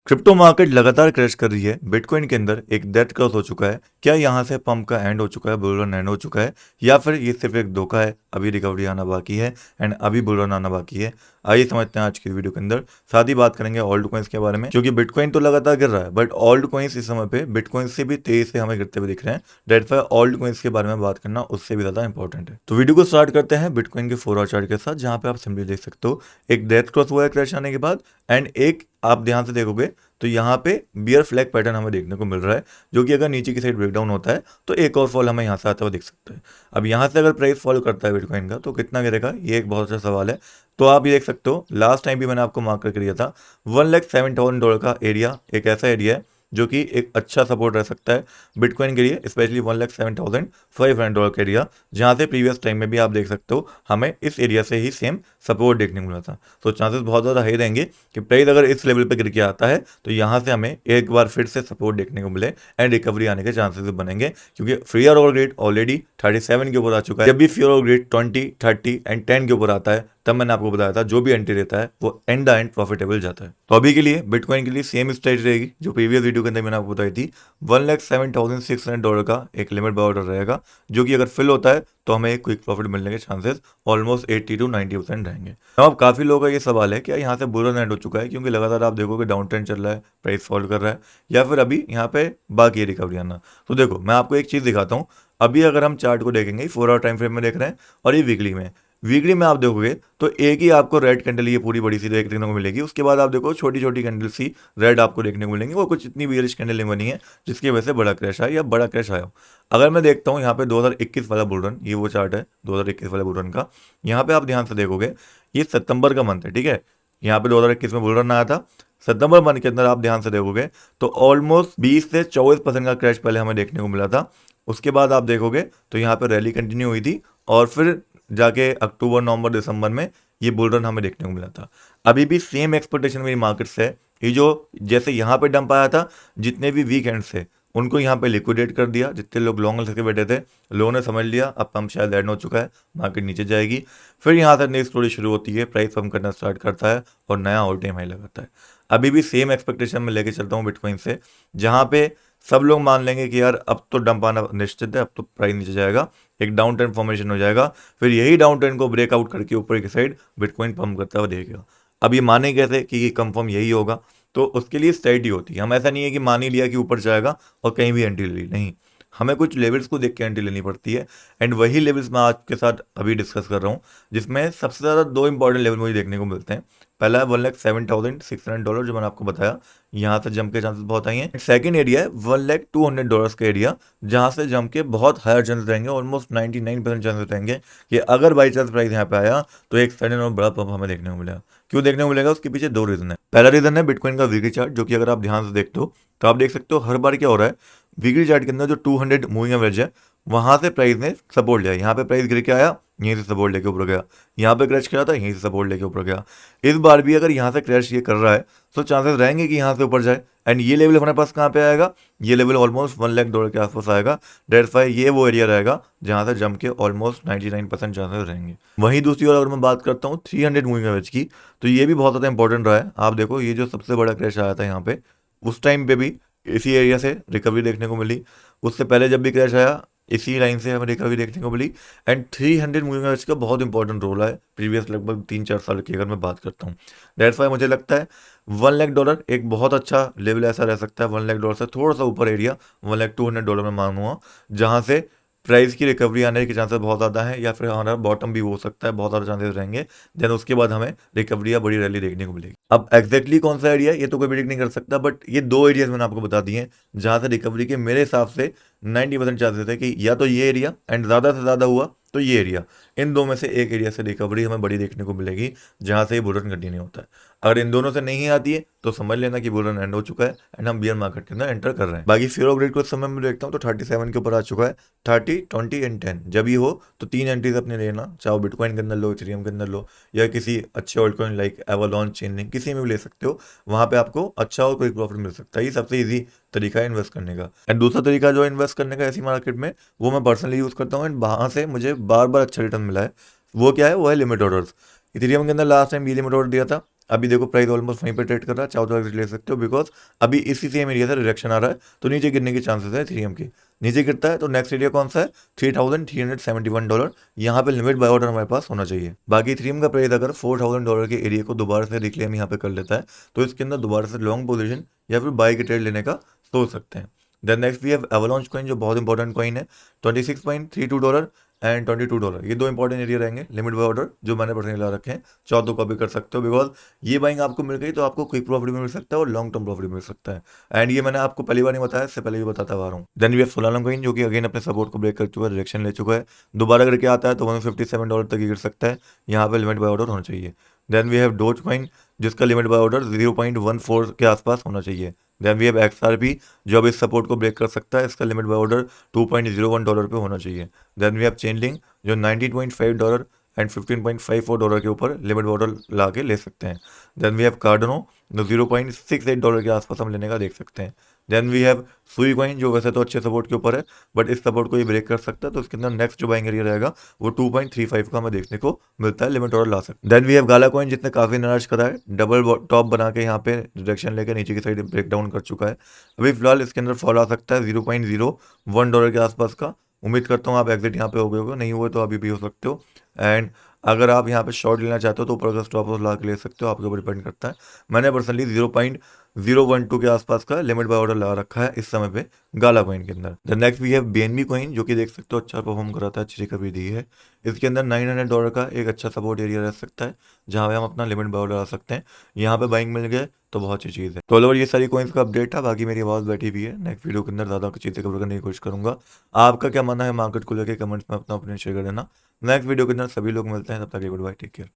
Crypto market लगातार crash कर रही है। बिटकॉइन के अंदर एक डेथ क्रॉस हो चुका है। क्या यहाँ से पंप का एंड हो चुका है, बुल रन एंड हो चुका है, या फिर ये सिर्फ एक धोखा है, अभी रिकवरी आना बाकी है एंड अभी बुल रन आना बाकी है। आइए समझते हैं आज की वीडियो के अंदर। साथ ही बात करेंगे ऑल्ट कॉइन्स के बारे में, क्योंकि बिटकॉइन तो लगातार गिर रहा है बट ऑल्ट कॉइन्स इस समय पे बिटकॉइन से भी तेज से हमें गिरते हुए दिख रहे हैं। डेट फाई ऑल्ट कॉइन्स के बारे में बात करना उससे भी ज्यादा इंपॉर्टेंट है। तो वीडियो को स्टार्ट करते हैं बिटकॉइन के 4 आवर चार्ट के साथ, जहां पे आप सिंपली देख सकते हो एक डेथ क्रॉस हुआ है क्रैश आने के बाद, एंड एक आप ध्यान से देखोगे तो यहाँ पे बियर फ्लैग पैटर्न हमें देखने को मिल रहा है, जो कि अगर नीचे की साइड ब्रेकडाउन होता है तो एक और फॉल हमें यहाँ से आता हुआ दिख सकता है। अब यहाँ से अगर प्राइस फॉल करता है बिटकॉइन का तो कितना गिरेगा, ये एक बहुत अच्छा सवाल है। तो आप ये देख सकते हो लास्ट टाइम भी मैंने आपको मार्क करके दिया था $1,07,000 का एरिया एक ऐसा एरिया है जो कि एक अच्छा सपोर्ट रह सकता है बिटकॉइन के लिए, स्पेशली $1,07,500 का एरिया, जहाँ से प्रीवियस टाइम में भी आप देख सकते हो हमें इस एरिया से ही सेम सपोर्ट देखने को मिला था। तो चांसेस बहुत ज़्यादा हाई रहेंगे कि प्राइस अगर इस लेवल पे गिर के आता है तो यहाँ से हमें एक बार फिर से सपोर्ट देखने को मिले एंड रिकवरी आने के चांसेस बनेंगे, क्योंकि फियर और ग्रेड ऑलरेडी 37 के ऊपर आ चुका है। जब भी फियर और ग्रेड 20, 30 एंड 10 के ऊपर आता है तब मैंने आपको बताया था जो भी एंट्री रहता है वो एंड एंड प्रॉफिटेबल जाता है। तो अभी के लिए बिटकॉइन के लिए सेम स्ट्रेटजी रहेगी जो प्रीवियस वीडियो के अंदर मैंने आपको बताई थी। $1,07,600 का एक लिमिट बाय ऑर्डर रहेगा, जो कि अगर फिल होता है तो हमें एक क्विक प्रॉफिट मिलने के चांसेस ऑलमोस्ट 80 to 90% रहेंगे। अब काफी लोगों का ये सवाल है कि यहाँ से बुल रन एंड हो चुका है, क्योंकि लगातार आप देखोगे डाउन ट्रेंड चल रहा है, प्राइस फॉल कर रहा है, या फिर अभी यहाँ पे बाकी है रिकवरी आना। तो देखो मैं आपको एक चीज दिखाता हूँ। अभी अगर हम चार्ट को देखेंगे 4 आवर टाइम फ्रेम में देख रहे हैं और ये वीकली में आप देखोगे तो एक ही आपको रेड कैंडल ये पूरी बड़ी सी देखने को मिलेगी। उसके बाद आप देखो छोटी छोटी कैंडल सी रेड आपको देखने को मिलेंगी, वो कुछ इतनी बियरिश कैंडल नहीं बनी है जिसकी वजह से बड़ा क्रैश आया या बड़ा क्रैश आया। अगर मैं देखता हूँ यहाँ पे 2021 वाला बुल रन, ये वो चार्ट है 2021 वाले बुल रन का। यहाँ पे आप ध्यान से देखोगे ये सितंबर का मंथ है, ठीक है। यहाँ पे 2021 में बुल रन आया था। सितंबर मंथ के अंदर आप ध्यान से देखोगे तो ऑलमोस्ट 20 से 24% का क्रैश पहले हमें देखने को मिला था। उसके बाद आप देखोगे तो यहाँ पे रैली कंटिन्यू हुई थी और फिर जाके अक्टूबर, नवंबर, दिसंबर में ये बुल रन हमें देखने को मिला था। अभी भी सेम एक्सपेक्टेशन मेरी मार्केट से है। ये जो जैसे यहाँ पे डंप आया था, जितने भी वीकेंड से उनको यहाँ पे लिक्विडेट कर दिया। जितने लोग लॉन्ग लेके बैठे थे, लोगों ने समझ लिया अब पंप शायद एंड हो चुका है, मार्केट नीचे जाएगी। फिर यहाँ से नई स्टोरी शुरू होती है, प्राइस पंप करना स्टार्ट करता है और नया ऑल टाइम हाई लगाता है। अभी भी सेम एक्सपेक्टेशन में लेके चलता हूँ बिटकॉइन से, जहाँ पे सब लोग मान लेंगे कि यार अब तो डंप आना निश्चित है, अब तो प्राइस नीचे जाएगा, एक डाउन ट्रेंड फॉर्मेशन हो जाएगा, फिर यही डाउन ट्रेंड को ब्रेकआउट करके ऊपर की साइड बिटकॉइन पंप करता हुआ देखेगा। अब ये माने कैसे कि ये कंफर्म यही होगा, तो उसके लिए स्ट्रेटजी होती है। हम ऐसा नहीं है कि मान ही लिया कि ऊपर जाएगा और कहीं भी एंट्री ले ली, नहीं, हमें कुछ लेवल्स को देख के एंट्री लेनी पड़ती है। एंड वही लेवल्स मैं आज के साथ अभी डिस्कस कर रहा हूँ, जिसमें सबसे ज़्यादा 2 इंपॉर्टेंट लेवल मुझे देखने को मिलते हैं। पहला है $1,07,600 जो मैंने आपको बताया, यहाँ से जंप के चांसेस बहुत आई हैं। सेकंड एरिया है $1,02,000 का एरिया, जहाँ से जंप के बहुत हायर चांसेस रहेंगे, ऑलमोस्ट 99% चांसेस रहेंगे कि अगर बाई चांस प्राइस यहाँ पे आया तो एक सडन और बड़ा पंप हमें देखने को मिलेगा। क्यों देखने को मिलेगा, उसके पीछे 2 रीजन है। पहला रीजन है बिटकॉइन का वीकली चार्ट, जो कि अगर आप ध्यान से देखते हो तो आप देख सकते हो हर बार क्या हो रहा है, वीकली चार्ट के अंदर जो 200 मूविंग एवरेज है वहां से प्राइस ने सपोर्ट लिया। यहाँ पे प्राइस गिर के आया, यहीं से सपोर्ट लेके ऊपर गया, यहाँ पे क्रैश किया था, यहीं से सपोर्ट लेके ऊपर गया। इस बार भी अगर यहाँ से क्रैश ये कर रहा है तो चांसेस रहेंगे कि यहाँ से ऊपर जाए। एंड ये लेवल हमारे पास कहाँ पे आएगा, ये लेवल ऑलमोस्ट $1,00,000 के आसपास आएगा। डेट फाई ये वो एरिया रहेगा जहाँ से जम के ऑलमोस्ट 99% चांसेस रहेंगे। वहीं दूसरी ओर अगर मैं बात करता हूँ 300 मूविंग एवरेज की, तो ये भी बहुत ज़्यादा इंपॉर्टेंट रहा है। आप देखो ये जो सबसे बड़ा क्रैश आया था यहाँ पे, उस टाइम पे भी इसी एरिया से रिकवरी देखने को मिली। उससे पहले जब भी क्रैश आया इसी लाइन से हमें रिकवरी देखने को मिली। एंड 300 मूविंग एवरेज का बहुत इंपॉर्टेंट रोल है प्रीवियस लगभग 3-4 साल की अगर मैं बात करता हूँ। डेट्स वाई मुझे लगता है $1,00,000 एक बहुत अच्छा लेवल ऐसा रह सकता है। $1,00,000 से थोड़ा सा ऊपर एरिया $1,02,000 में मानूंगा, जहाँ से प्राइस की रिकवरी आने के चांसेस बहुत ज़्यादा है, या फिर हमारा बॉटम भी हो सकता है, बहुत सारे चांसेस रहेंगे। देन उसके बाद हमें रिकवरी या बड़ी रैली देखने को मिलेगी। अब एग्जैक्टली कौन सा एरिया ये तो कोई प्रिडिक्ट नहीं कर सकता, बट ये 2 एरियाज मैंने आपको बता दिए हैं जहाँ से रिकवरी के मेरे हिसाब से 90% चांसेस है कि या तो ये एरिया एंड ज़्यादा से ज़्यादा हुआ तो ये एरिया, इन दो में से एक एरिया से रिकवरी हमें बड़ी देखने को मिलेगी जहाँ से ये बुल रन कंटिन्यू होता है। अगर इन दोनों से नहीं आती है तो समझ लेना कि बुल रन एंड हो चुका है एंड हम बियर मार्केट के अंदर एंटर कर रहे हैं। बाकी फियर ऑफ ग्रेड को इस समय में देखता हूँ तो 37 के ऊपर आ चुका है। 30, 20 एंड 10 जब ही हो तो 3 एंट्रीज अपने लेना, चाहे बिटकॉइन के अंदर लो, इथेरियम के अंदर लो, या किसी अच्छे alt coin like Avalon, Chainlink, किसी में भी ले सकते हो। वहाँ पे आपको अच्छा और क्विक प्रॉफिट मिल सकता है। ये सबसे ईजी तरीका है इन्वेस्ट करने का। एंड दूसरा तरीका जो इन्वेस्ट करने का ऐसी मार्केट में, वो मैं पर्सनली यूज़ करता हूँ एंड वहाँ से मुझे बार बार अच्छा रिटर्न मिला है। वो क्या है, वो है लिमिट ऑर्डर्स। इथेरियम के अंदर लास्ट टाइम ये लिमिट ऑर्डर दिया था अभी देखो प्राइस ऑलमोस्ट वहीं पे ट्रेड कर रहा है, चाहो तो एग्जिट ले सकते हो, बिकॉज अभी इसी सेम एरिया से रिजेक्शन आ रहा है, तो नीचे गिरने के चांसेस है इथेरियम के। नीचे गिरता है तो नेक्स्ट एरिया कौन सा है, $3,371। यहाँ पे लिमिट बाय ऑर्डर हमारे पास होना चाहिए। बाकी इथेरियम का प्राइस अगर $4,000 के एरिया को दोबारा से रिक्लेम यहाँ पे कर लेता है, तो इसके अंदर दोबारा से लॉन्ग पोजीशन या फिर बाय के ट्रेड लेने का सोच सकते हैं। Then next we have Avalanche coin, जो बहुत इंपॉर्टेंट कॉइन है, $26.32 एंड $22। ये दो इंपॉर्टेंट एरिया रहेंगे लिमिट बाय ऑर्डर, जो मैंने पर्सनली ला रखे हैं। चाहो तो कॉपी कर सकते हो, बिकॉज ये बाइंग आपको मिल गई तो आपको क्विक प्रॉफिट भी मिल सकता है और लॉन्ग टर्म प्रॉफिट मिल सकता है। एंड ये मैंने आपको पहली बार नहीं बताया, इससे पहले भी बताता आ रहा हूँ। Then we have Solana coin, जो कि अगेन अपने सपोर्ट को ब्रेक कर चुका है, डायरेक्शन ले चुका है। दोबारा करके आता है तो $157 तक ही गिर सकता है, यहाँ पे लिमिट बाय ऑर्डर होना चाहिए। Then we have Doge coin, जिसका लिमिट बाय ऑर्डर 0.14 के आसपास होना चाहिए। देन वी हैव XRP, जो अब इस सपोर्ट को ब्रेक कर सकता है, इसका लिमिट बाय ऑर्डर $2.01 पे होना चाहिए। देन वी हैव चेनलिंक, जो $19.5 एंड $15.54 के ऊपर लिमिट ऑर्डर ला के ले सकते हैं। देन वी हैव कार्डनो, जो $0.68 के आसपास हम लेने का देख सकते हैं। देन वी हैव सुई कॉइन, जो वैसे तो अच्छे सपोर्ट के ऊपर है, बट इस सपोर्ट को ये ब्रेक कर सकता है, तो इसके अंदर नेक्स्ट जो बाइंग एरिया रहेगा वो 2.35 का हमें देखने को मिलता है, लिमिट ऑर्डर ला सकते हैं। Then we have Gala coin, जिसने काफी निराश करा है, डबल टॉप बना के यहाँ पे डिरेक्शन लेकर नीचे की साइड ब्रेक डाउन कर चुका है। अभी फिलहाल इसके अंदर फॉल आ सकता है $0.01 के आसपास का। उम्मीद करता हूँ आप एग्जिट यहाँ पे हो गए होगे, नहीं हुए तो अभी भी हो सकते हो। एंड अगर आप यहाँ पे शॉर्ट लेना चाहते हो तो ऊपर का स्टॉप लॉस ला के ले सकते हो, आपके ऊपर डिपेंड करता है। मैंने पर्सनली 0.012 के आसपास का लिमिट बाय ऑर्डर लगा रखा है इस समय पे गाला कॉइन के अंदर। The next we have BNB coin, जो कि देख सकते हो अच्छा परफॉर्म कर रहा था, अच्छी रिकवरी दी है। इसके अंदर $900 का एक अच्छा सपोर्ट एरिया रह सकता है, जहाँ पे हम अपना लिमिट बाय ऑर्डर ला सकते हैं। यहाँ पे बाइंग मिल गए तो बहुत अच्छी चीज़ है। तो ऑल ओवर ये सारी कॉइन्स का अपडेट था, बाकी मेरी आवाज़ बैठी हुई है। नेक्स्ट वीडियो के अंदर ज़्यादा कुछ चीज़ें कवर करने की कोशिश करूंगा। आपका क्या मानना है मार्केट को लेकर, कमेंट्स में अपना ओपिनियन शेयर कर देना। नेक्स्ट वीडियो के अंदर सभी लोग मिलते हैं, तब तक गुड बाय, टेक केयर।